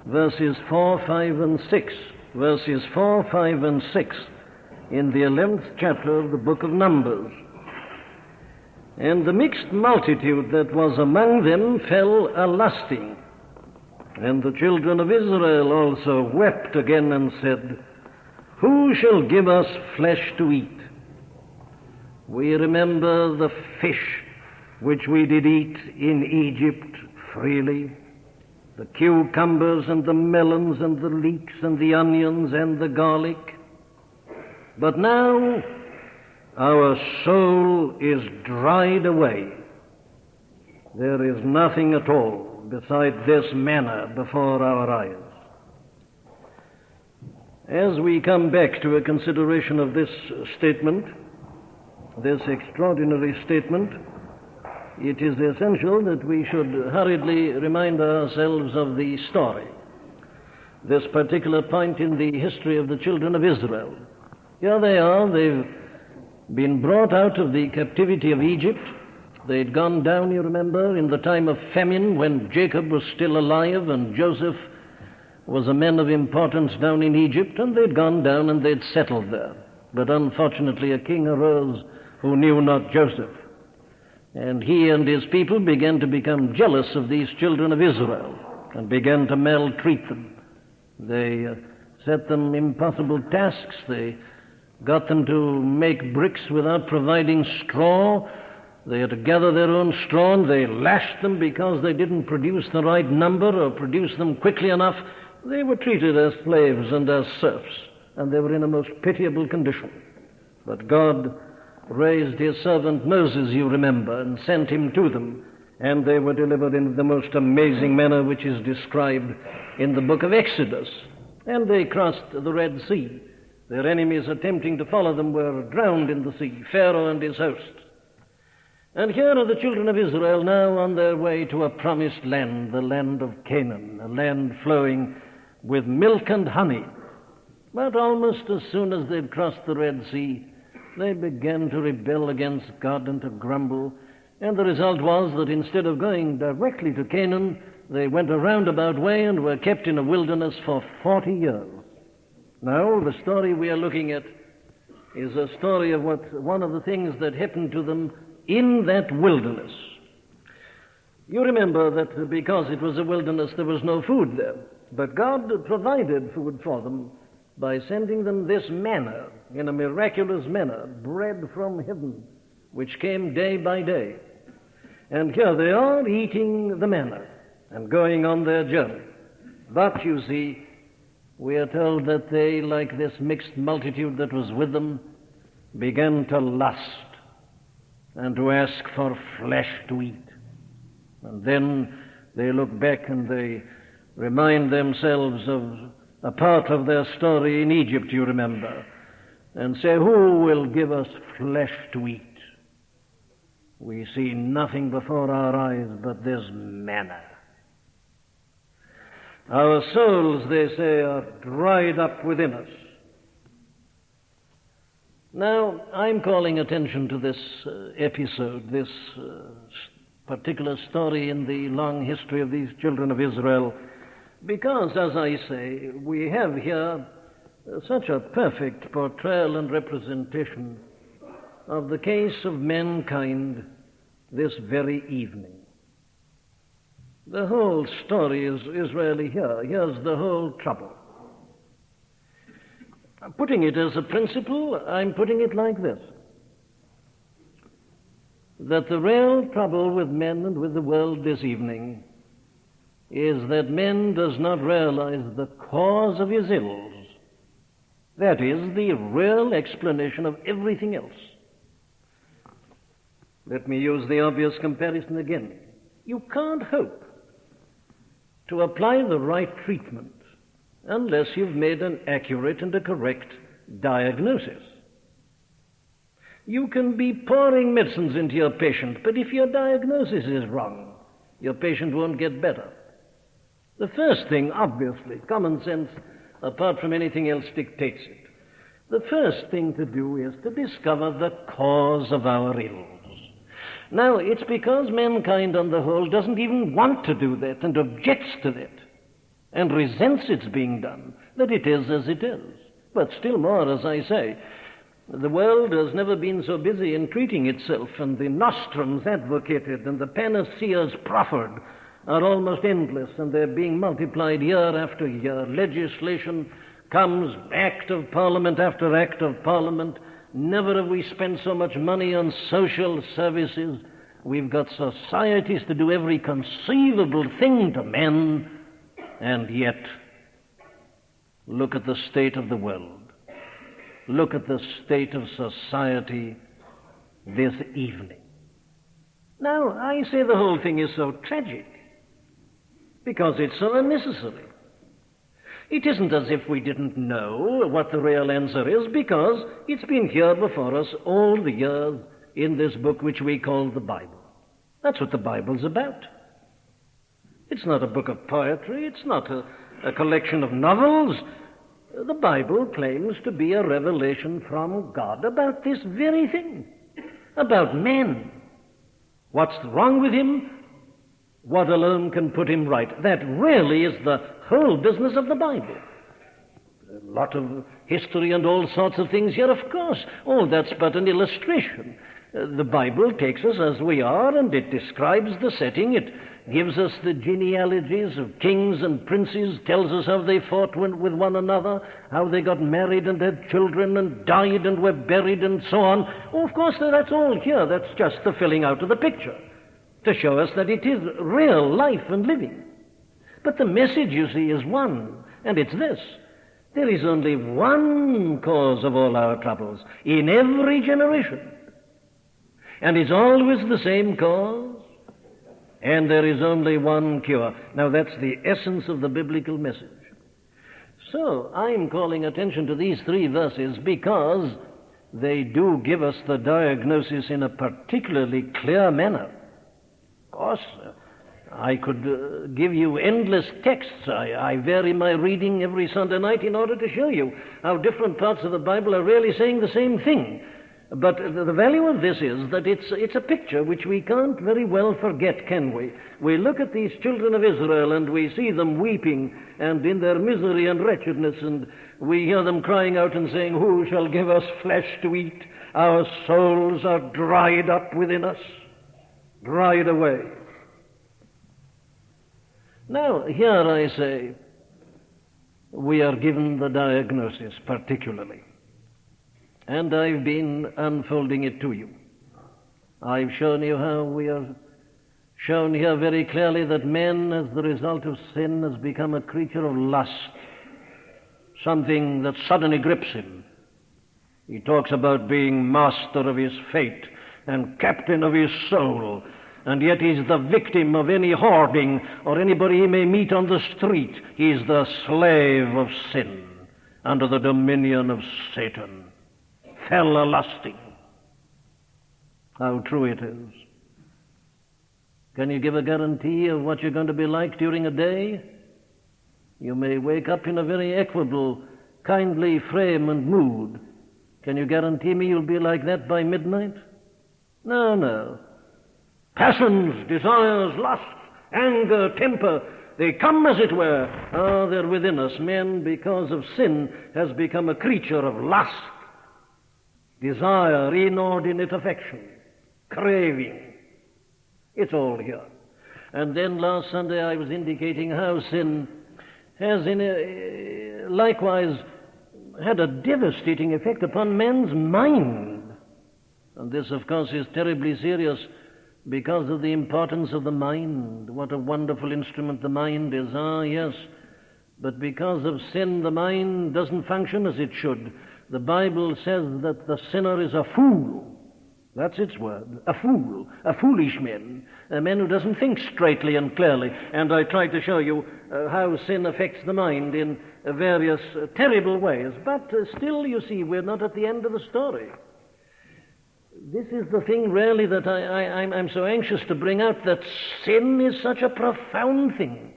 verses 4, 5, and 6. Verses 4, 5, and 6 in the 11th chapter of the book of Numbers. And the mixed multitude that was among them fell a-lusting. And the children of Israel also wept again and said, Who shall give us flesh to eat? We remember the fish which we did eat in Egypt freely, the cucumbers and the melons and the leeks and the onions and the garlic. But now our soul is dried away. There is nothing at all beside this manna before our eyes. As we come back to a consideration of this statement, this extraordinary statement, it is essential that we should hurriedly remind ourselves of the story, this particular point in the history of the children of Israel. Here they are, they've been brought out of the captivity of Egypt. They'd gone down, you remember, in the time of famine when Jacob was still alive and Joseph was a man of importance down in Egypt, and they'd gone down and they'd settled there. But unfortunately a king arose who knew not Joseph, and he and his people began to become jealous of these children of Israel and began to maltreat them. They set them impossible tasks. They got them to make bricks without providing straw. They had to gather their own straw, and they lashed them because they didn't produce the right number or produce them quickly enough. They were treated as slaves and as serfs, and they were in a most pitiable condition. But God raised his servant Moses, you remember, and sent him to them, and they were delivered in the most amazing manner which is described in the book of Exodus. And they crossed the Red Sea. Their enemies attempting to follow them were drowned in the sea, Pharaoh and his host. And here are the children of Israel now on their way to a promised land, the land of Canaan, a land flowing with milk and honey. But almost as soon as they'd crossed the Red Sea, they began to rebel against God and to grumble. And the result was that instead of going directly to Canaan, they went a roundabout way and were kept in a wilderness for 40 years. Now, the story we are looking at is a story of one of the things that happened to them in that wilderness. You remember that because it was a wilderness, there was no food there. But God provided food for them by sending them this manna in a miraculous manner, bread from heaven, which came day by day. And here they are eating the manna and going on their journey. But you see, we are told that they, like this mixed multitude that was with them, began to lust and to ask for flesh to eat. And then they look back and they remind themselves of a part of their story in Egypt, you remember, and say, Who will give us flesh to eat? We see nothing before our eyes but this manna. Our souls, they say, are dried up within us. Now, I'm calling attention to this episode, this particular story in the long history of these children of Israel, because, as I say, we have here such a perfect portrayal and representation of the case of mankind this very evening. The whole story is really here. Here's the whole trouble. I'm putting it as a principle, I'm putting it like this: that the real trouble with men and with the world this evening is that man does not realize the cause of his ills. That is the real explanation of everything else. Let me use the obvious comparison again. You can't hope to apply the right treatment unless you've made an accurate and a correct diagnosis. You can be pouring medicines into your patient, but if your diagnosis is wrong, your patient won't get better. The first thing, obviously, common sense, apart from anything else, dictates it. The first thing to do is to discover the cause of our ills. Now, it's because mankind on the whole doesn't even want to do that and objects to that. and resents its being done, that it is as it is. But still more, as I say, the world has never been so busy in treating itself, and the nostrums advocated and the panaceas proffered are almost endless, and they're being multiplied year after year. Legislation comes, act of parliament after act of parliament. Never have we spent so much money on social services. We've got societies to do every conceivable thing to men, and yet, look at the state of the world. Look at the state of society this evening. Now, I say the whole thing is so tragic because it's so unnecessary. It isn't as if we didn't know what the real answer is, because it's been here before us all the years in this book which we call the Bible. That's what the Bible's about. It's not a book of poetry. It's not a collection of novels. The Bible claims to be a revelation from God about this very thing, about man. What's wrong with him? What alone can put him right? That really is the whole business of the Bible. A lot of history and all sorts of things here, of course. All that's but an illustration. The Bible takes us as we are, and it describes the setting. It gives us the genealogies of kings and princes, tells us how they fought with one another, how they got married and had children and died and were buried and so on. Oh, of course, that's all here. That's just the filling out of the picture to show us that it is real life and living. But the message, you see, is one, and it's this. There is only one cause of all our troubles in every generation. And it's always the same cause, and there is only one cure. Now, that's the essence of the biblical message. So, I'm calling attention to these 3 verses because they do give us the diagnosis in a particularly clear manner. Of course, I could give you endless texts. I vary my reading every Sunday night in order to show you how different parts of the Bible are really saying the same thing. But the value of this is that it's a picture which we can't very well forget, can we? We look at these children of Israel and we see them weeping and in their misery and wretchedness, and we hear them crying out and saying, "Who shall give us flesh to eat? Our souls are dried up within us." Dried away. Now, here I say, we are given the diagnosis particularly. And I've been unfolding it to you. I've shown you how we are shown here very clearly that man, as the result of sin, has become a creature of lust, something that suddenly grips him. He talks about being master of his fate and captain of his soul, and yet he's the victim of any hoarding or anybody he may meet on the street. He's the slave of sin, under the dominion of Satan. Fell a-lusting. How true it is. Can you give a guarantee of what you're going to be like during a day? You may wake up in a very equable, kindly frame and mood. Can you guarantee me you'll be like that by midnight? No. Passions, desires, lusts, anger, temper, they come, as it were. They're within us. Man, because of sin, has become a creature of lust, desire, inordinate affection, craving. It's all here. And then last Sunday I was indicating how sin has likewise had a devastating effect upon man's mind. And this, of course, is terribly serious because of the importance of the mind. What a wonderful instrument the mind is. Yes. But because of sin, the mind doesn't function as it should. The Bible says that the sinner is a fool. That's its word. A fool. A foolish man. A man who doesn't think straightly and clearly. And I tried to show you how sin affects the mind in various terrible ways. But still, you see, we're not at the end of the story. This is the thing, really, that I'm so anxious to bring out, that sin is such a profound thing.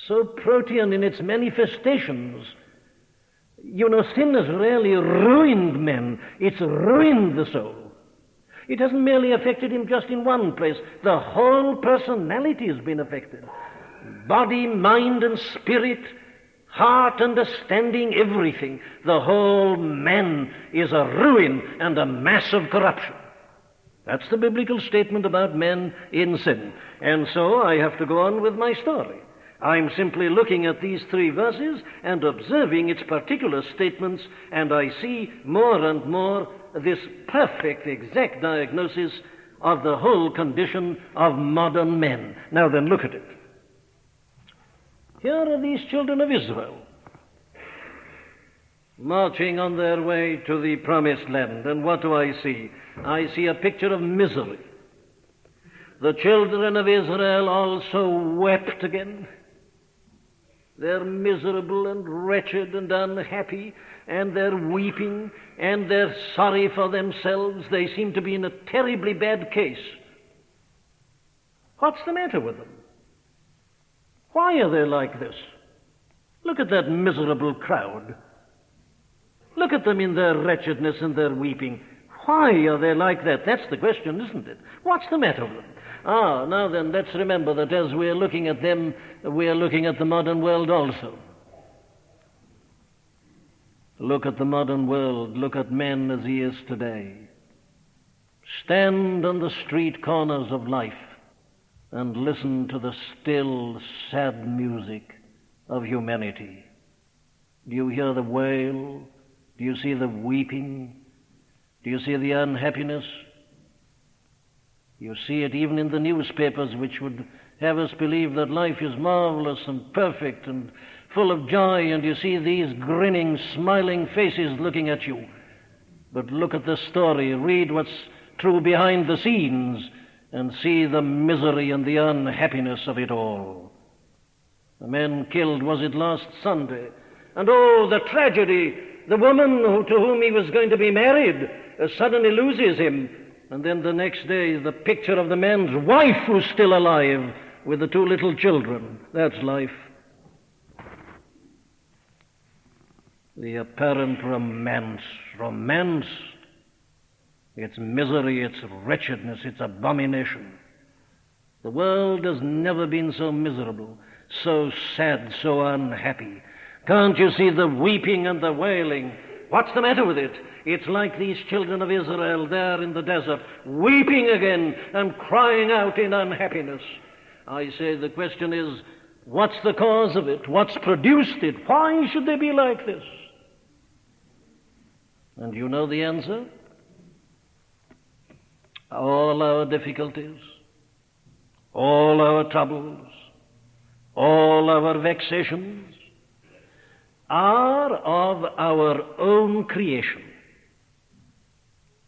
So protean in its manifestations. You know, sin has really ruined men. It's ruined the soul. It hasn't merely affected him just in one place. The whole personality has been affected. body, mind, and spirit, heart, understanding, everything. The whole man is a ruin and a mass of corruption. That's the biblical statement about men in sin. And so I have to go on with my story. I'm simply looking at these 3 verses and observing its particular statements, and I see more and more this perfect, exact diagnosis of the whole condition of modern men. Now then, look at it. Here are these children of Israel, marching on their way to the promised land. And what do I see? I see a picture of misery. The children of Israel also wept again. They're miserable and wretched and unhappy, and they're weeping, and they're sorry for themselves. They seem to be in a terribly bad case. What's the matter with them? Why are they like this? Look at that miserable crowd. Look at them in their wretchedness and their weeping. Why are they like that? That's the question, isn't it? What's the matter with them? Now then, let's remember that as we're looking at them, we're looking at the modern world also. Look at the modern world. Look at men as he is today. Stand on the street corners of life and listen to the still, sad music of humanity. Do you hear the wail? Do you see the weeping? Do you see the unhappiness? You see it even in the newspapers, which would have us believe that life is marvelous and perfect and full of joy, and you see these grinning, smiling faces looking at you. But look at the story, read what's true behind the scenes, and see the misery and the unhappiness of it all. The man killed, was it last Sunday? And oh, the tragedy! The woman to whom he was going to be married suddenly loses him. And then the next day, the picture of the man's wife who's still alive with the 2 little children. That's life. The apparent romance. It's misery, it's wretchedness, it's abomination. The world has never been so miserable, so sad, so unhappy. Can't you see the weeping and the wailing? What's the matter with it? It's like these children of Israel there in the desert, weeping again and crying out in unhappiness. I say the question is, what's the cause of it? What's produced it? Why should they be like this? And you know the answer? All our difficulties, all our troubles, all our vexations are of our own creation.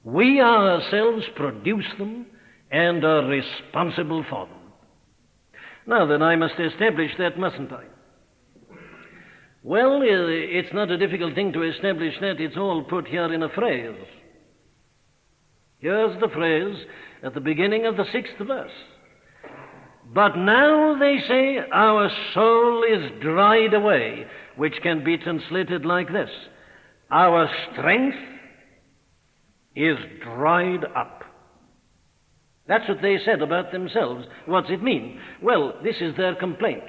We ourselves produce them and are responsible for them. Now then, I must establish that, mustn't I? Well, it's not a difficult thing to establish that. It's all put here in a phrase. Here's the phrase at the beginning of the 6th verse. But now, they say, our soul is dried away, which can be translated like this: our strength is dried up. That's what they said about themselves. What's it mean? Well, this is their complaint.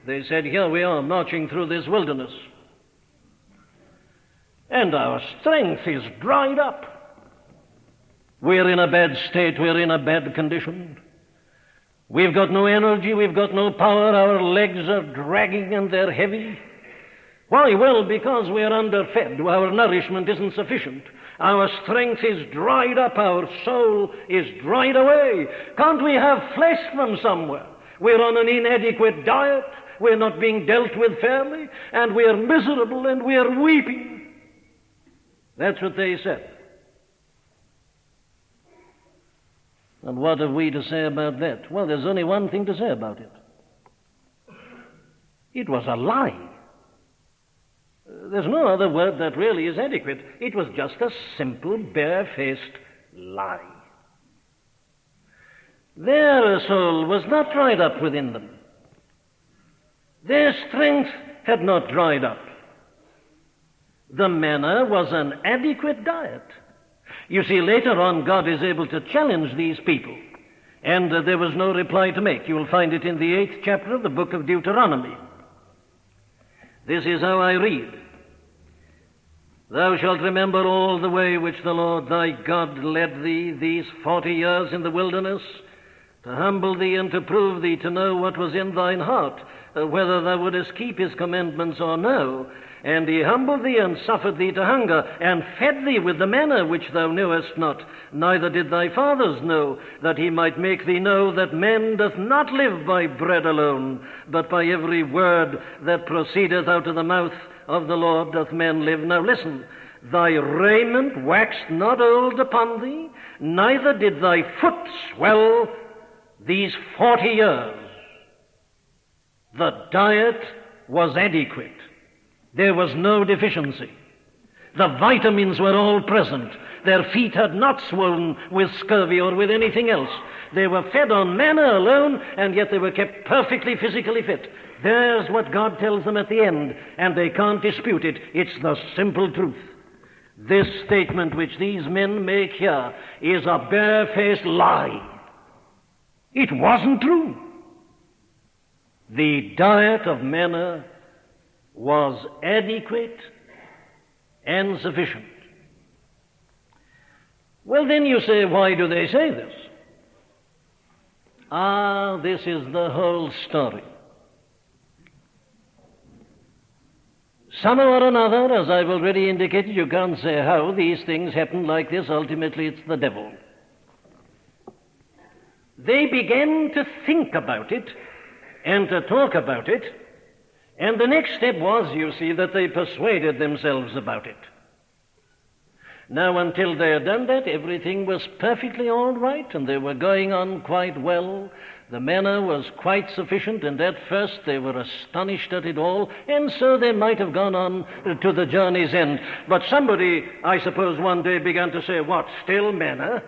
They said, here we are marching through this wilderness, and our strength is dried up. We're in a bad state, we're in a bad condition. We've got no energy, we've got no power, our legs are dragging and they're heavy. Why? Well, because we're underfed, our nourishment isn't sufficient. Our strength is dried up, our soul is dried away. Can't we have flesh from somewhere? We're on an inadequate diet, we're not being dealt with fairly, and we're miserable and we're weeping. That's what they said. And what have we to say about that? Well, there's only one thing to say about it. It was a lie. There's no other word that really is adequate. It was just a simple, barefaced lie. Their soul was not dried up within them. Their strength had not dried up. The manna was an adequate diet. You see, later on, God is able to challenge these people. And there was no reply to make. You will find it in the 8th chapter of the book of Deuteronomy. This is how I read. Thou shalt remember all the way which the Lord thy God led thee these 40 years in the wilderness, to humble thee and to prove thee, to know what was in thine heart, whether thou wouldest keep his commandments or no. And he humbled thee and suffered thee to hunger, and fed thee with the manna which thou knewest not, neither did thy fathers know, that he might make thee know that man doth not live by bread alone, but by every word that proceedeth out of the mouth of the Lord doth man live. Now listen, thy raiment waxed not old upon thee, neither did thy foot swell these 40 years. The diet was adequate. There was no deficiency. The vitamins were all present. Their feet had not swollen with scurvy or with anything else. They were fed on manna alone, and yet they were kept perfectly physically fit. There's what God tells them at the end, and they can't dispute it. It's the simple truth. This statement which these men make here is a barefaced lie. It wasn't true. The diet of manna was adequate and sufficient. Well, then you say, why do they say this? This is the whole story. Somehow or another, as I've already indicated, you can't say how these things happen like this. Ultimately, it's the devil. They began to think about it and to talk about it, and the next step was, you see, that they persuaded themselves about it. Now, until they had done that, everything was perfectly all right, and they were going on quite well. The manna was quite sufficient, and at first they were astonished at it all, and so they might have gone on to the journey's end. But somebody, I suppose, one day began to say, what, still manna?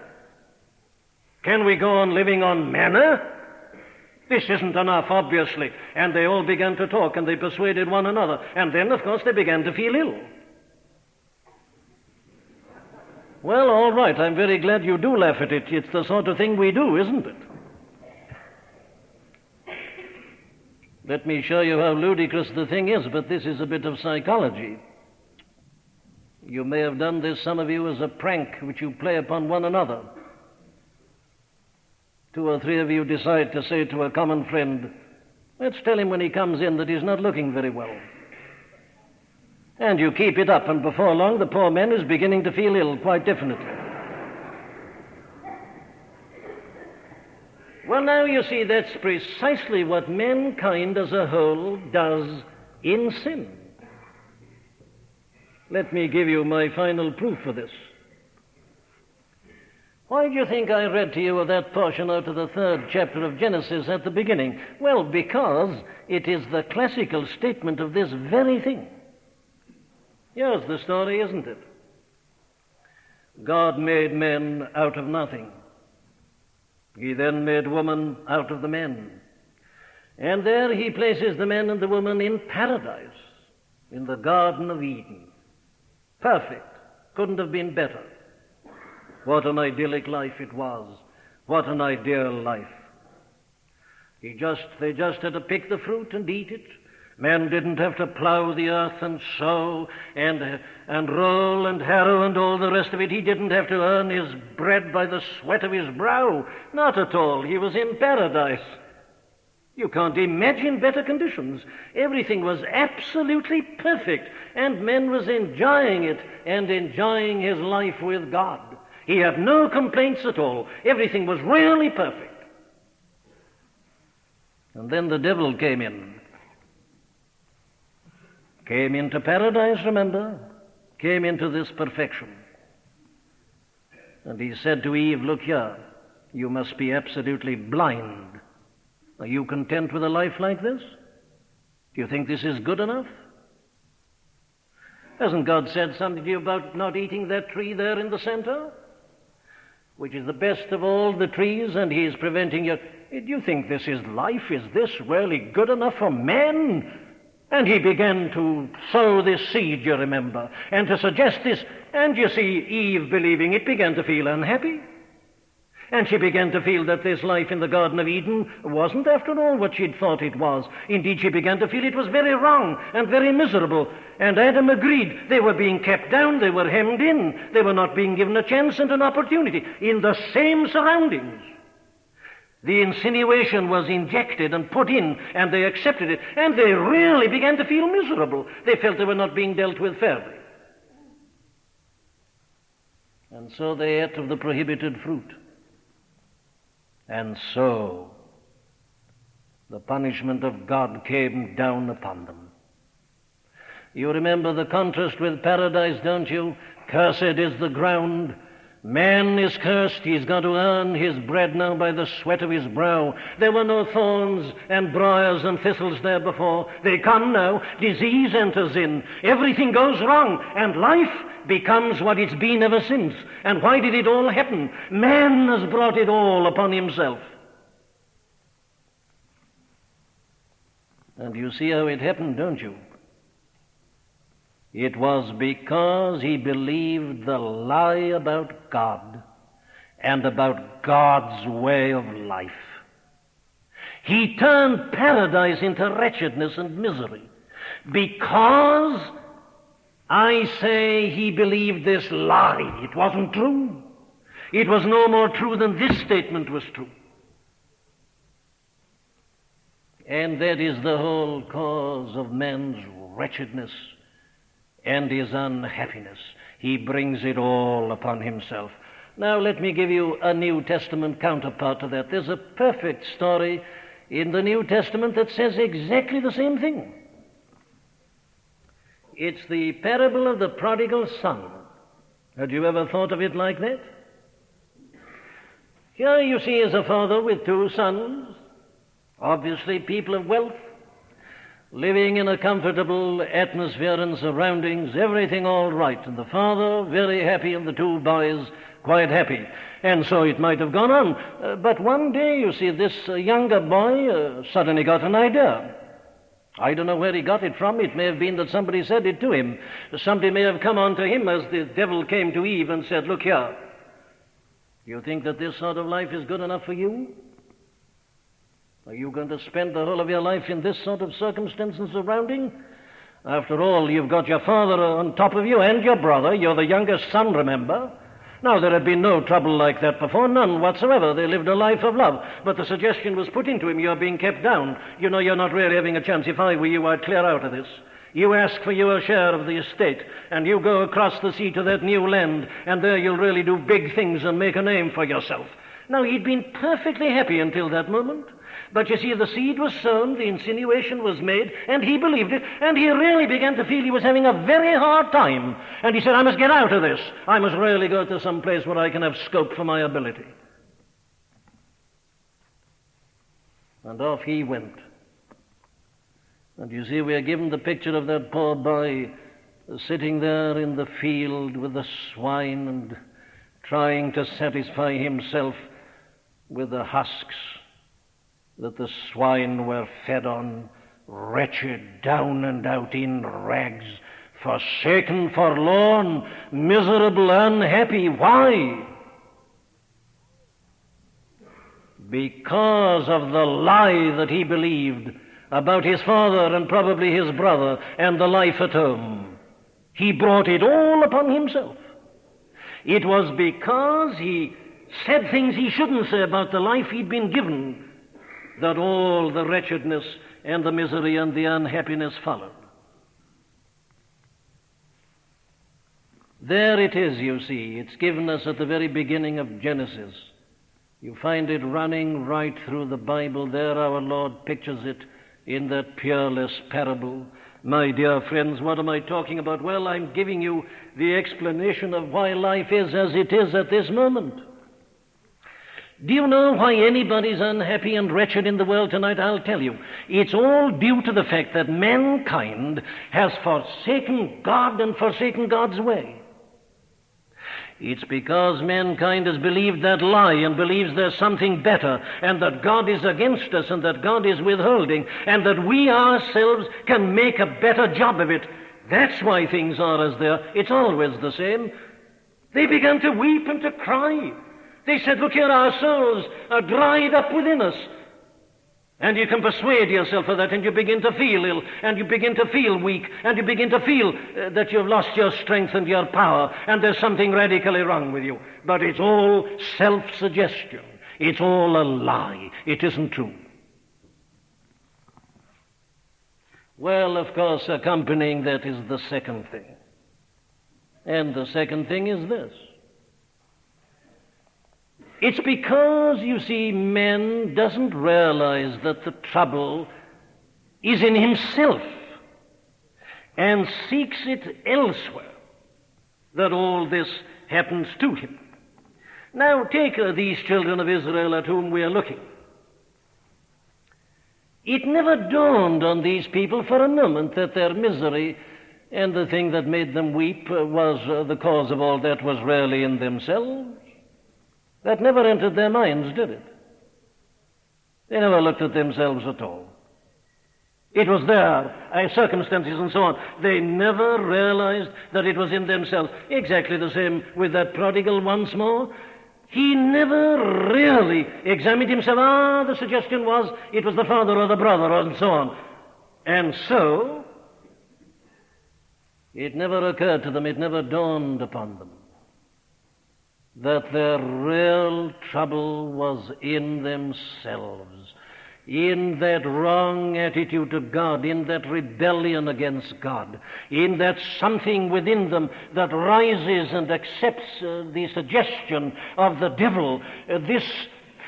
Can we go on living on manna? This isn't enough, obviously. And they all began to talk, and they persuaded one another. And then, of course, they began to feel ill. Well, all right, I'm very glad you do laugh at it. It's the sort of thing we do, isn't it? Let me show you how ludicrous the thing is, but this is a bit of psychology. You may have done this, some of you, as a prank which you play upon one another. 2 or 3 of you decide to say to a common friend, let's tell him when he comes in that he's not looking very well. And you keep it up, and before long the poor man is beginning to feel ill, quite definitely. Well, now you see, that's precisely what mankind as a whole does in sin. Let me give you my final proof for this. Why do you think I read to you of that portion out of the 3rd chapter of Genesis at the beginning? Well, because it is the classical statement of this very thing. Here's the story, isn't it? God made men out of nothing. He then made woman out of the men. And there he places the man and the woman in paradise, in the Garden of Eden. Perfect. Couldn't have been better. What an idyllic life it was. What an ideal life. They just had to pick the fruit and eat it. Man didn't have to plow the earth and sow and roll and harrow and all the rest of it. He didn't have to earn his bread by the sweat of his brow. Not at all. He was in paradise. You can't imagine better conditions. Everything was absolutely perfect, and man was enjoying it and enjoying his life with God. He had no complaints at all. Everything was really perfect. And then the devil came in. Came into paradise, remember? Came into this perfection. And he said to Eve, look here, you must be absolutely blind. Are you content with a life like this? Do you think this is good enough? Hasn't God said something to you about not eating that tree there in the center, which is the best of all the trees, and he is preventing you? Do you think this is life? Is this really good enough for man? And he began to sow this seed, you remember, and to suggest this. And you see, Eve, believing it, began to feel unhappy. And she began to feel that this life in the Garden of Eden wasn't, after all, what she'd thought it was. Indeed, she began to feel it was very wrong and very miserable. And Adam agreed. They were being kept down. They were hemmed in. They were not being given a chance and an opportunity in the same surroundings. The insinuation was injected and put in, and they accepted it. And they really began to feel miserable. They felt they were not being dealt with fairly. And so they ate of the prohibited fruit. And so the punishment of God came down upon them. You remember the contrast with paradise, don't you? Cursed is the ground. Man is cursed. He's got to earn his bread now by the sweat of his brow. There were no thorns and briars and thistles there before. They come now. Disease enters in. Everything goes wrong. And life becomes what it's been ever since. And why did it all happen? Man has brought it all upon himself. And you see how it happened, don't you? It was because he believed the lie about God and about God's way of life. He turned paradise into wretchedness and misery because, I say, he believed this lie. It wasn't true. It was no more true than this statement was true. And that is the whole cause of man's wretchedness and his unhappiness. He brings it all upon himself. Now let me give you a New Testament counterpart to that. There's a perfect story in the New Testament that says exactly the same thing. It's the parable of the prodigal son. Had you ever thought of it like that? Here you see is a father with two sons, obviously people of wealth, living in a comfortable atmosphere and surroundings, everything all right. And the father very happy and the two boys quite happy. And so it might have gone on. But one day, you see, this younger boy suddenly got an idea. I don't know where he got it from. It may have been that somebody said it to him. Somebody may have come on to him as the devil came to Eve and said, "Look here, you think that this sort of life is good enough for you? Are you going to spend the whole of your life in this sort of circumstance and surrounding? After all, you've got your father on top of you and your brother. You're the youngest son, remember? Now, there had been no trouble like that before, none whatsoever. They lived a life of love. But the suggestion was put into him, you're being kept down. You know, you're not really having a chance. If I were you, I'd clear out of this. You ask for your share of the estate, and you go across the sea to that new land, and there you'll really do big things and make a name for yourself." Now, he'd been perfectly happy until that moment. But you see, the seed was sown, the insinuation was made, and he believed it, and he really began to feel he was having a very hard time. And he said, "I must get out of this. I must really go to some place where I can have scope for my ability." And off he went. And you see, we are given the picture of that poor boy sitting there in the field with the swine and trying to satisfy himself with the husks that the swine were fed on, wretched, down and out in rags, forsaken, forlorn, miserable, unhappy. Why? Because of the lie that he believed about his father and probably his brother and the life at home. He brought it all upon himself. It was because he said things he shouldn't say about the life he'd been given that all the wretchedness and the misery and the unhappiness followed. There it is, you see. It's given us at the very beginning of Genesis. You find it running right through the Bible. There our Lord pictures it in that peerless parable. My dear friends, what am I talking about? Well, I'm giving you the explanation of why life is as it is at this moment. Do you know why anybody's unhappy and wretched in the world tonight? I'll tell you. It's all due to the fact that mankind has forsaken God and forsaken God's way. It's because mankind has believed that lie and believes there's something better and that God is against us and that God is withholding and that we ourselves can make a better job of it. That's why things are as they are. It's always the same. They began to weep and to cry. They said, look here, our souls are dried up within us. And you can persuade yourself of that, and you begin to feel ill, and you begin to feel weak, and you begin to feel that you've lost your strength and your power, and there's something radically wrong with you. But it's all self-suggestion. It's all a lie. It isn't true. Well, of course, accompanying that is the second thing. And the second thing is this. It's because, you see, man doesn't realize that the trouble is in himself and seeks it elsewhere that all this happens to him. Now, take these children of Israel at whom we are looking. It never dawned on these people for a moment that their misery and the thing that made them weep was the cause of all that was really in themselves. That never entered their minds, did it? They never looked at themselves at all. It was their circumstances and so on. They never realized that it was in themselves. Exactly the same with that prodigal once more. He never really examined himself. The suggestion was it was the father or the brother and so on. And so, it never occurred to them, it never dawned upon them that their real trouble was in themselves, in that wrong attitude to God, in that rebellion against God, in that something within them that rises and accepts the suggestion of the devil, this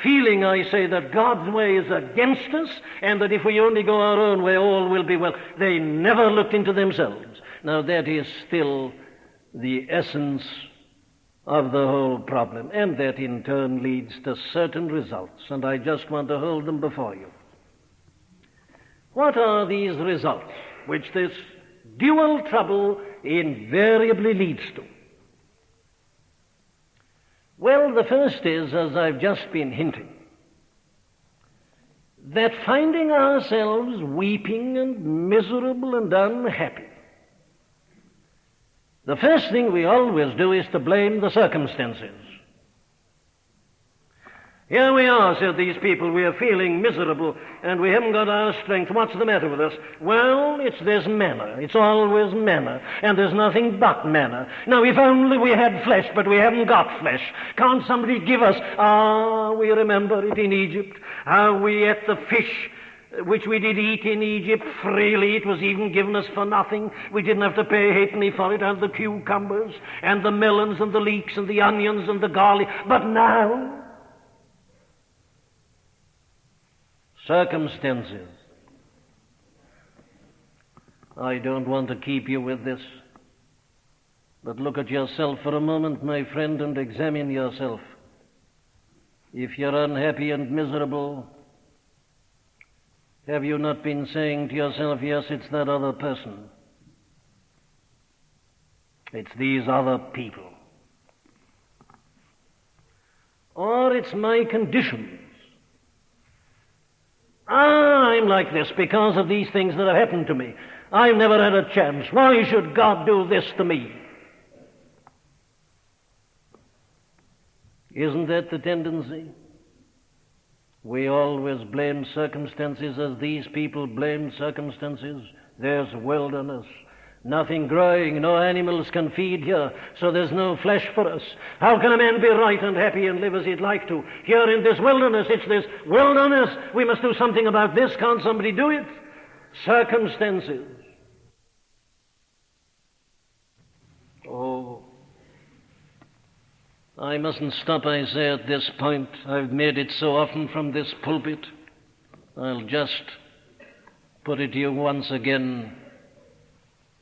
feeling, I say, that God's way is against us, and that if we only go our own way, all will be well. They never looked into themselves. Now, that is still the essence of the whole problem, and that in turn leads to certain results, and I just want to hold them before you. What are these results which this dual trouble invariably leads to? Well, the first is, as I've just been hinting, that finding ourselves weeping and miserable and unhappy, the first thing we always do is to blame the circumstances. Here we are, said these people, we are feeling miserable and we haven't got our strength. What's the matter with us? Well, it's this manna. It's always manna, and there's nothing but manna. Now, if only we had flesh, but we haven't got flesh. Can't somebody give us? We remember it in Egypt, how we ate the fish which we did eat in Egypt freely. It was even given us for nothing. We didn't have to pay a halfpenny for it, and the cucumbers, and the melons, and the leeks, and the onions, and the garlic. But now, circumstances. I don't want to keep you with this, but look at yourself for a moment, my friend, and examine yourself. If you're unhappy and miserable, have you not been saying to yourself, yes, it's that other person. It's these other people. Or it's my conditions. I'm like this because of these things that have happened to me. I've never had a chance. Why should God do this to me? Isn't that the tendency? We always blame circumstances as these people blamed circumstances. There's wilderness, nothing growing, no animals can feed here, so there's no flesh for us. How can a man be right and happy and live as he'd like to? Here in this wilderness, it's this wilderness. We must do something about this. Can't somebody do it? Circumstances. Oh, I mustn't stop, I say, at this point. I've made it so often from this pulpit. I'll just put it to you once again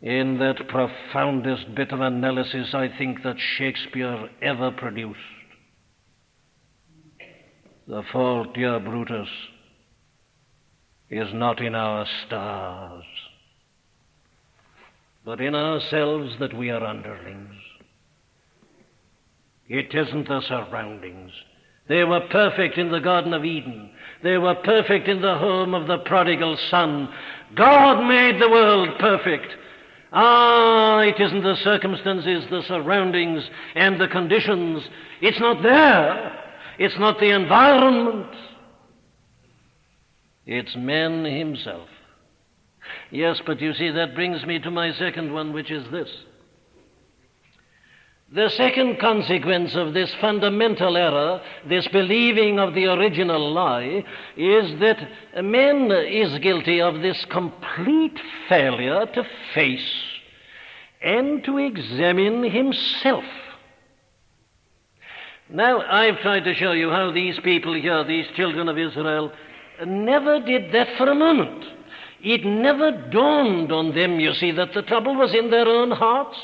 in that profoundest bit of analysis I think that Shakespeare ever produced. The fault, dear Brutus, is not in our stars, but in ourselves that we are underlings. It isn't the surroundings. They were perfect in the Garden of Eden. They were perfect in the home of the Prodigal Son. God made the world perfect. It isn't the circumstances, the surroundings, and the conditions. It's not there. It's not the environment. It's man himself. Yes, but you see, that brings me to my second one, which is this. The second consequence of this fundamental error, this believing of the original lie, is that man is guilty of this complete failure to face and to examine himself. Now, I've tried to show you how these people here, these children of Israel, never did that for a moment. It never dawned on them, you see, that the trouble was in their own hearts.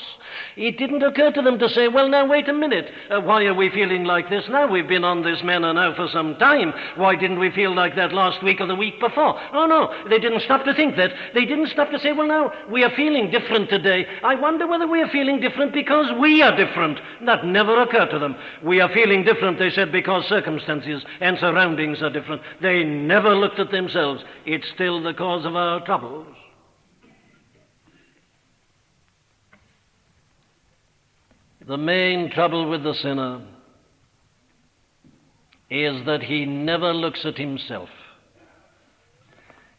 It didn't occur to them to say, well, now, wait a minute. Why are we feeling like this now? We've been on this manner now for some time. Why didn't we feel like that last week or the week before? Oh, no, they didn't stop to think that. They didn't stop to say, well, now, we are feeling different today. I wonder whether we are feeling different because we are different. That never occurred to them. We are feeling different, they said, because circumstances and surroundings are different. They never looked at themselves. It's still the cause of our troubles. The main trouble with the sinner is that he never looks at himself.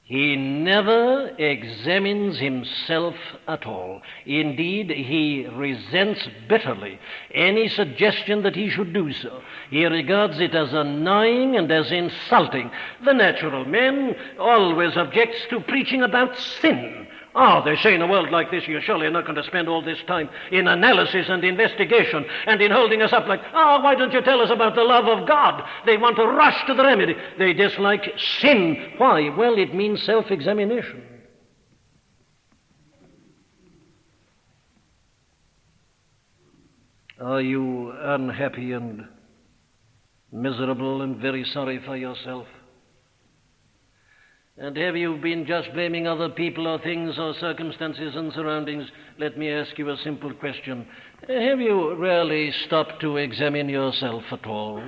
He never examines himself at all. Indeed, he resents bitterly any suggestion that he should do so. He regards it as annoying and as insulting. The natural man always objects to preaching about sin. Oh, they say in a world like this, you're surely not going to spend all this time in analysis and investigation and in holding us up like, oh, why don't you tell us about the love of God? They want to rush to the remedy. They dislike sin. Why? Well, it means self-examination. Are you unhappy and miserable and very sorry for yourself? And have you been just blaming other people or things or circumstances and surroundings? Let me ask you a simple question. Have you really stopped to examine yourself at all?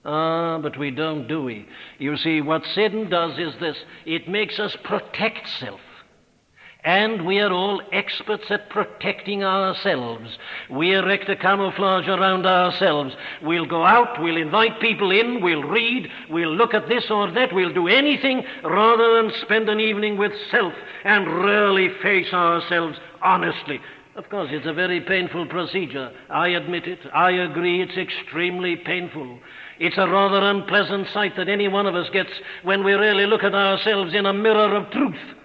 But we don't, do we? You see, what Satan does is this. It makes us protect self. And we are all experts at protecting ourselves. We erect a camouflage around ourselves. We'll go out, we'll invite people in, we'll read, we'll look at this or that, we'll do anything rather than spend an evening with self and really face ourselves honestly. Of course, it's a very painful procedure. I admit it. I agree it's extremely painful. It's a rather unpleasant sight that any one of us gets when we really look at ourselves in a mirror of truth.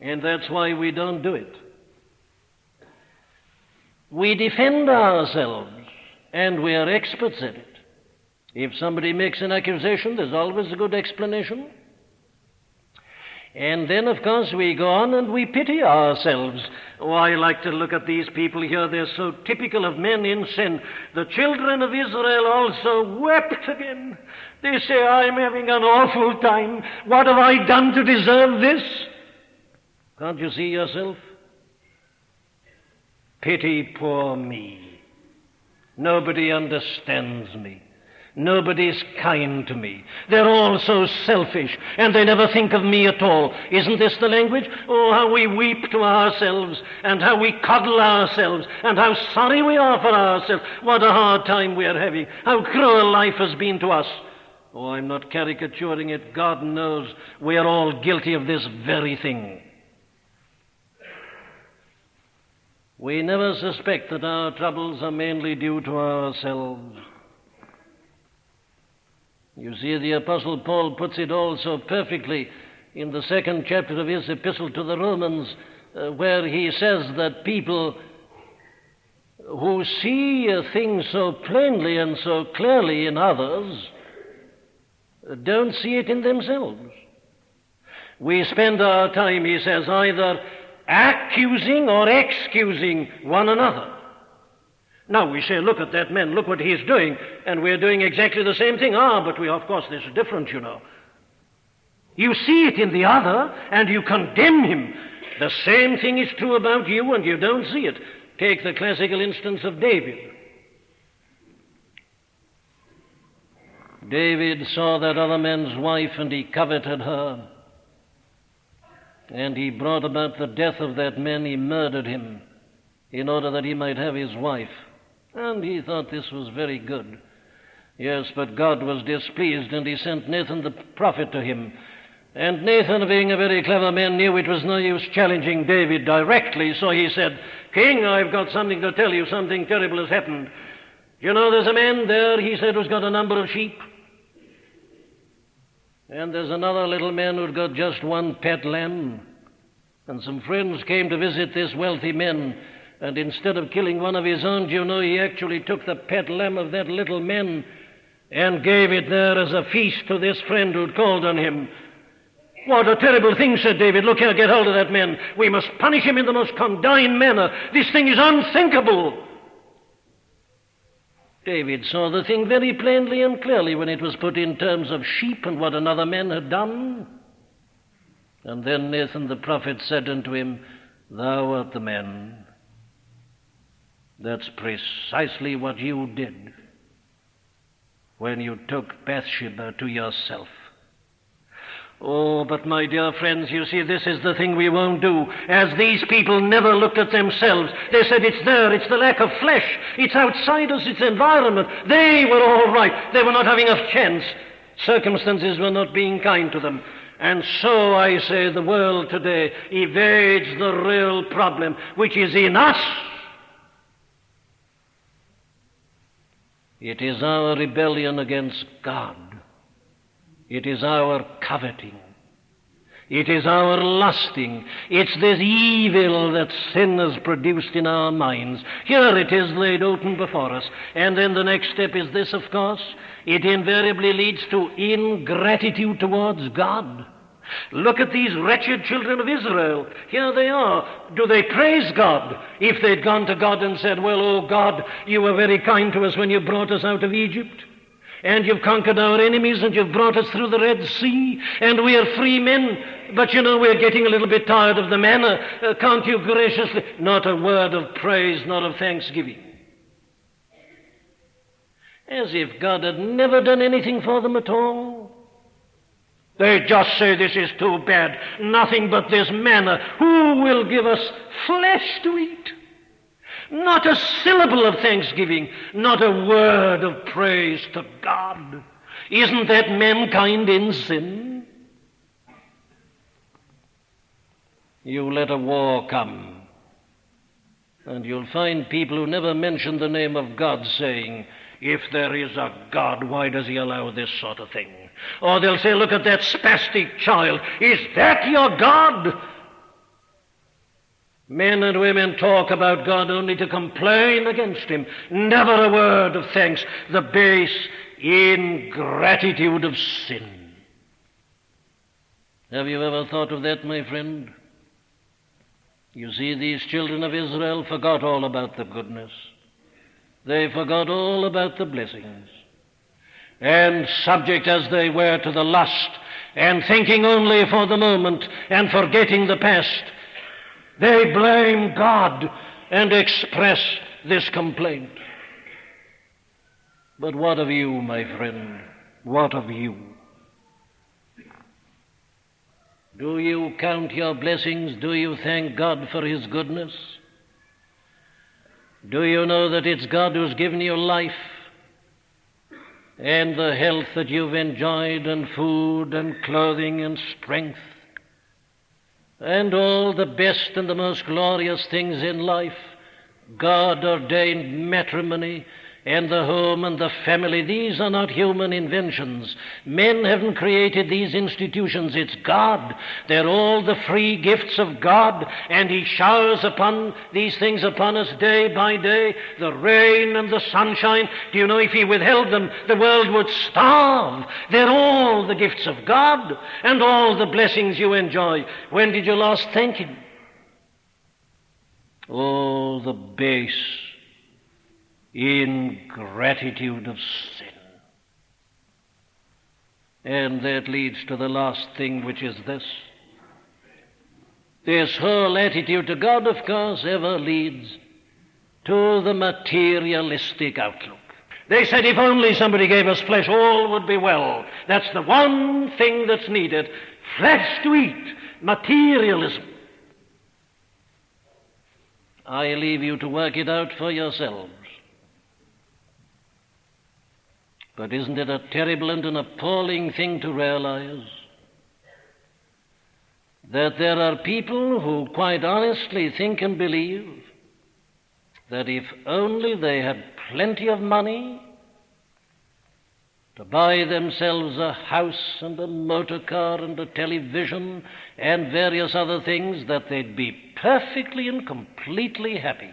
And that's why we don't do it. We defend ourselves, and we are experts at it. If somebody makes an accusation, there's always a good explanation. And then, of course, we go on and we pity ourselves. Oh, I like to look at these people here. They're so typical of men in sin. The children of Israel also wept again. They say, I'm having an awful time. What have I done to deserve this? Can't you see yourself? Pity poor me. Nobody understands me. Nobody's kind to me. They're all so selfish, and they never think of me at all. Isn't this the language? Oh, how we weep to ourselves, and how we coddle ourselves, and how sorry we are for ourselves. What a hard time we're having. How cruel life has been to us. Oh, I'm not caricaturing it. God knows we're all guilty of this very thing. We never suspect that our troubles are mainly due to ourselves. You see, the Apostle Paul puts it all so perfectly in the 2nd chapter of his epistle to the Romans, where he says that people who see things so plainly and so clearly in others don't see it in themselves. We spend our time, he says, either accusing or excusing one another. Now we say, look at that man, look what he's doing, and we're doing exactly the same thing. But of course, there's a difference, you know. You see it in the other, and you condemn him. The same thing is true about you, and you don't see it. Take the classical instance of David. David saw that other man's wife, and he coveted her. And he brought about the death of that man. He murdered him in order that he might have his wife. And he thought this was very good. Yes, but God was displeased, and he sent Nathan the prophet to him. And Nathan, being a very clever man, knew it was no use challenging David directly, so he said, "King, I've got something to tell you. Something terrible has happened. You know, there's a man there," he said, "who's got a number of sheep. And there's another little man who'd got just one pet lamb. And some friends came to visit this wealthy man, and instead of killing one of his own, do you know, he actually took the pet lamb of that little man and gave it there as a feast to this friend who'd called on him." "What a terrible thing," said David. "Look here, get hold of that man. We must punish him in the most condign manner. This thing is unthinkable." David saw the thing very plainly and clearly when it was put in terms of sheep and what another man had done. And then Nathan the prophet said unto him, "Thou art the man. That's precisely what you did when you took Bathsheba to yourself." Oh, but my dear friends, you see, this is the thing we won't do. As these people never looked at themselves. They said, "It's there, it's the lack of flesh, it's outside us, it's environment." They were all right. They were not having a chance. Circumstances were not being kind to them. And so I say the world today evades the real problem, which is in us. It is our rebellion against God. It is our coveting. It is our lusting. It's this evil that sin has produced in our minds. Here it is laid open before us. And then the next step is this, of course. It invariably leads to ingratitude towards God. Look at these wretched children of Israel. Here they are. Do they praise God? If they'd gone to God and said, "Well, oh God, you were very kind to us when you brought us out of Egypt. And you've conquered our enemies, and you've brought us through the Red Sea, and we are free men. But, you know, we're getting a little bit tired of the manna. Can't you graciously—" Not a word of praise, not of thanksgiving. As if God had never done anything for them at all. They just say, "This is too bad. Nothing but this manna. Who will give us flesh to eat?" Not a syllable of thanksgiving, not a word of praise to God. Isn't that mankind in sin? You let a war come, and you'll find people who never mention the name of God saying, "If there is a God, why does he allow this sort of thing?" Or they'll say, "Look at that spastic child. Is that your God?" Men and women talk about God only to complain against him. Never a word of thanks. The base ingratitude of sin. Have you ever thought of that, my friend? You see, these children of Israel forgot all about the goodness. They forgot all about the blessings. And subject as they were to the lust, and thinking only for the moment, and forgetting the past, they blame God and express this complaint. But what of you, my friend? What of you? Do you count your blessings? Do you thank God for his goodness? Do you know that it's God who's given you life and the health that you've enjoyed, and food and clothing and strength? And all the best and the most glorious things in life, God-ordained matrimony and the home and the family, these are not human inventions. Men haven't created these institutions. It's God. They're all the free gifts of God, and he showers upon these things upon us day by day, the rain and the sunshine. Do you know, if he withheld them, the world would starve. They're all the gifts of God, and all the blessings you enjoy. When did you last thank him? Oh, the base ingratitude of sin. And that leads to the last thing, which is this. This whole attitude to God, of course, ever leads to the materialistic outlook. They said, if only somebody gave us flesh, all would be well. That's the one thing that's needed. Flesh to eat. Materialism. I leave you to work it out for yourselves. But isn't it a terrible and an appalling thing to realize that there are people who quite honestly think and believe that if only they had plenty of money to buy themselves a house and a motor car and a television and various other things, that they'd be perfectly and completely happy.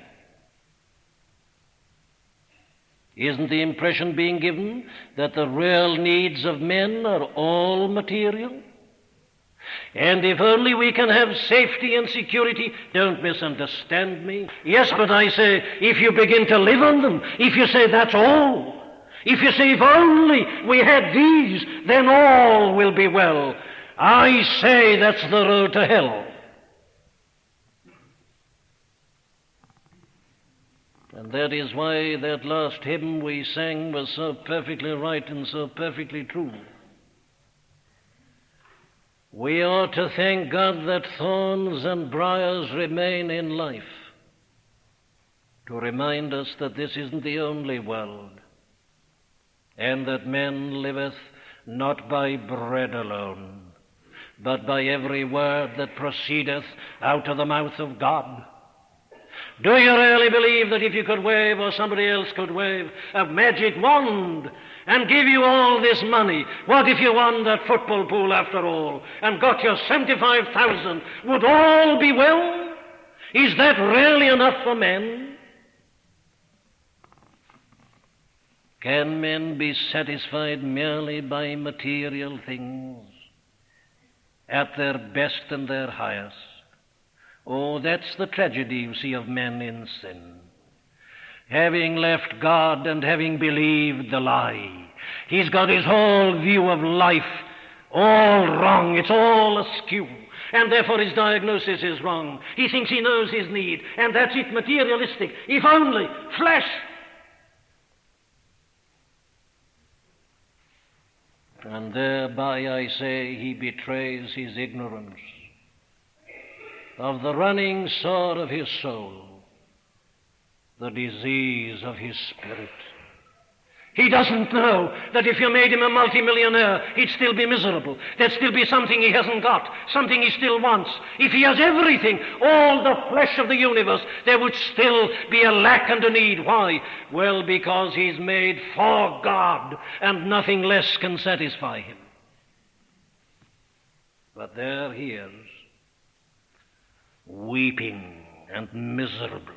Isn't the impression being given that the real needs of men are all material? And if only we can have safety and security, don't misunderstand me. Yes, but I say, if you begin to live on them, if you say that's all, if you say if only we had these, then all will be well, I say that's the road to hell. And that is why that last hymn we sang was so perfectly right and so perfectly true. We ought to thank God that thorns and briars remain in life, to remind us that this isn't the only world, and that man liveth not by bread alone, but by every word that proceedeth out of the mouth of God. Do you really believe that if you could wave, or somebody else could wave, a magic wand and give you all this money, what if you won that football pool after all and got your 75,000? Would all be well? Is that really enough for men? Can men be satisfied merely by material things at their best and their highest? Oh, that's the tragedy, you see, of men in sin. Having left God and having believed the lie, he's got his whole view of life all wrong. It's all askew. And therefore his diagnosis is wrong. He thinks he knows his need, and that's it, materialistic. If only, flesh. And thereby, I say, he betrays his ignorance of the running sore of his soul, the disease of his spirit. He doesn't know that if you made him a multimillionaire, he'd still be miserable. There'd still be something he hasn't got, something he still wants. If he has everything, all the flesh of the universe, there would still be a lack and a need. Why? Well, because he's made for God, and nothing less can satisfy him. But there he is, weeping and miserable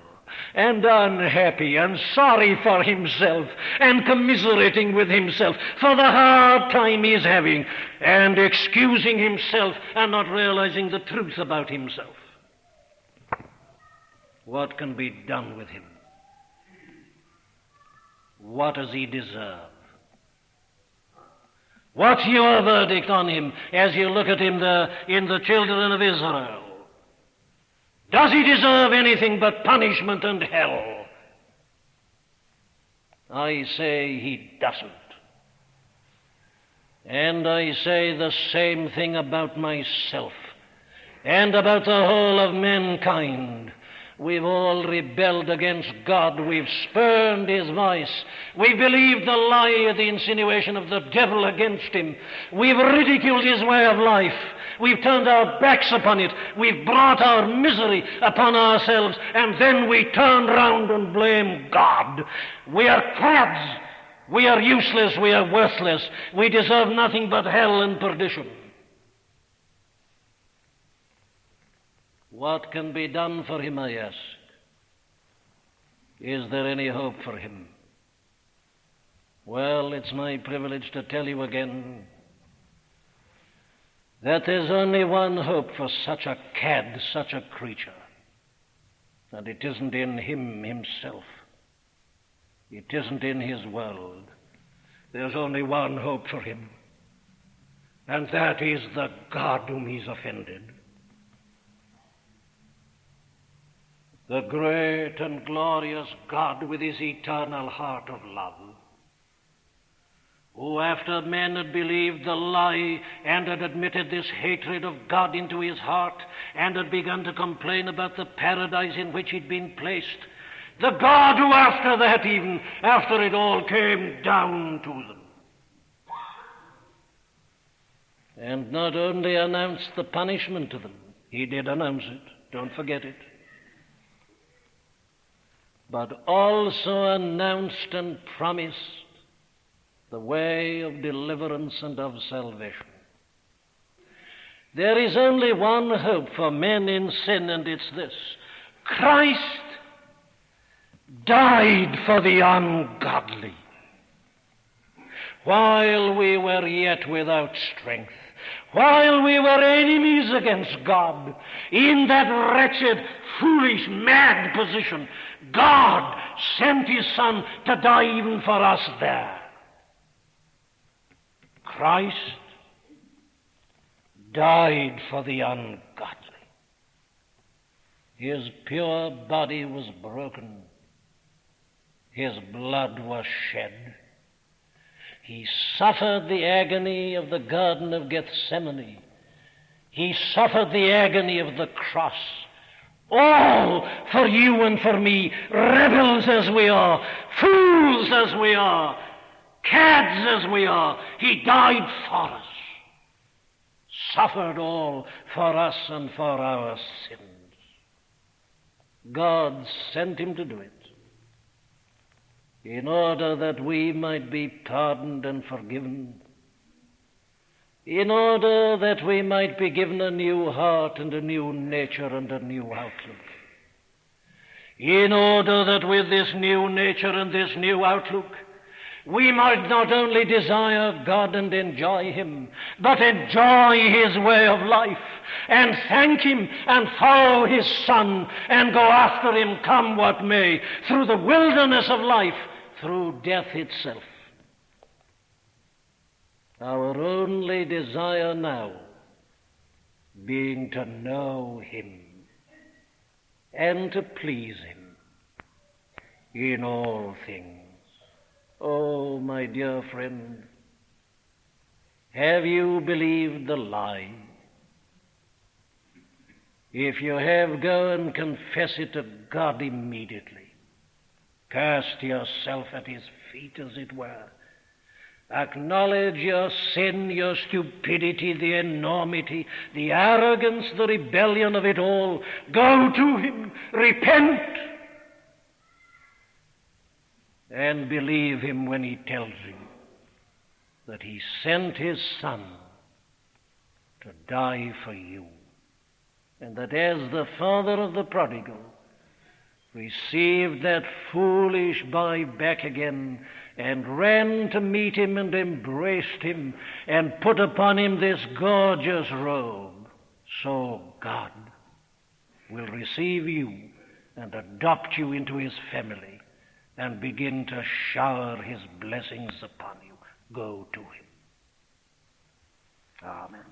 and unhappy and sorry for himself and commiserating with himself for the hard time he's having and excusing himself and not realizing the truth about himself. What can be done with him? What does he deserve? What's your verdict on him as you look at him there in the children of Israel? Does he deserve anything but punishment and hell? I say he doesn't. And I say the same thing about myself and about the whole of mankind. We've all rebelled against God. We've spurned his voice. We've believed the lie, the insinuation of the devil against him. We've ridiculed his way of life. We've turned our backs upon it. We've brought our misery upon ourselves, and then we turn round and blame God. We are cads. We are useless. We are worthless. We deserve nothing but hell and perdition. What can be done for him, I ask? Is there any hope for him? Well, it's my privilege to tell you again that there's only one hope for such a cad, such a creature, and it isn't in him himself. It isn't in his world. There's only one hope for him, and that is the God whom he's offended. The great and glorious God with his eternal heart of love, who after men had believed the lie and had admitted this hatred of God into his heart and had begun to complain about the paradise in which he'd been placed, the God who after that, even after it all came down to them, and not only announced the punishment to them, he did announce it, don't forget it, but also announced and promised the way of deliverance and of salvation. There is only one hope for men in sin, and it's this: Christ died for the ungodly while we were yet without strength, while we were enemies against God. In that wretched, foolish, mad position, God sent his Son to die even for us there. Christ died for the ungodly. His pure body was broken. His blood was shed. He suffered the agony of the Garden of Gethsemane. He suffered the agony of the cross. All for you and for me, rebels as we are, fools as we are, cads as we are. He died for us, suffered all for us and for our sins. God sent him to do it, in order that we might be pardoned and forgiven, in order that we might be given a new heart and a new nature and a new outlook, in order that with this new nature and this new outlook we might not only desire God and enjoy him, but enjoy his way of life, and thank him and follow his Son, and go after him come what may, through the wilderness of life, through death itself. Our only desire now being to know him and to please him in all things. Oh, my dear friend, have you believed the lie? If you have, go and confess it to God immediately. Cast yourself at his feet, as it were. Acknowledge your sin, your stupidity, the enormity, the arrogance, the rebellion of it all. Go to him, repent, and believe him when he tells you that he sent his Son to die for you, and that as the father of the prodigal received that foolish boy back again and ran to meet him and embraced him and put upon him this gorgeous robe, so God will receive you and adopt you into his family and begin to shower his blessings upon you. Go to him. Amen.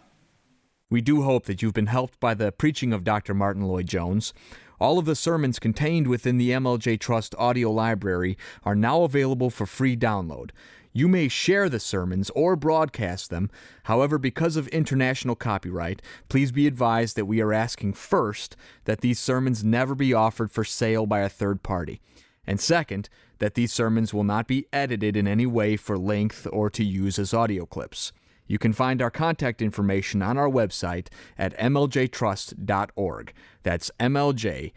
We do hope that you've been helped by the preaching of Dr. Martyn Lloyd-Jones. All of the sermons contained within the MLJ Trust audio library are now available for free download. You may share the sermons or broadcast them. However, because of international copyright, please be advised that we are asking first that these sermons never be offered for sale by a third party. And second, that these sermons will not be edited in any way for length or to use as audio clips. You can find our contact information on our website at mljtrust.org. That's mljtrust.org.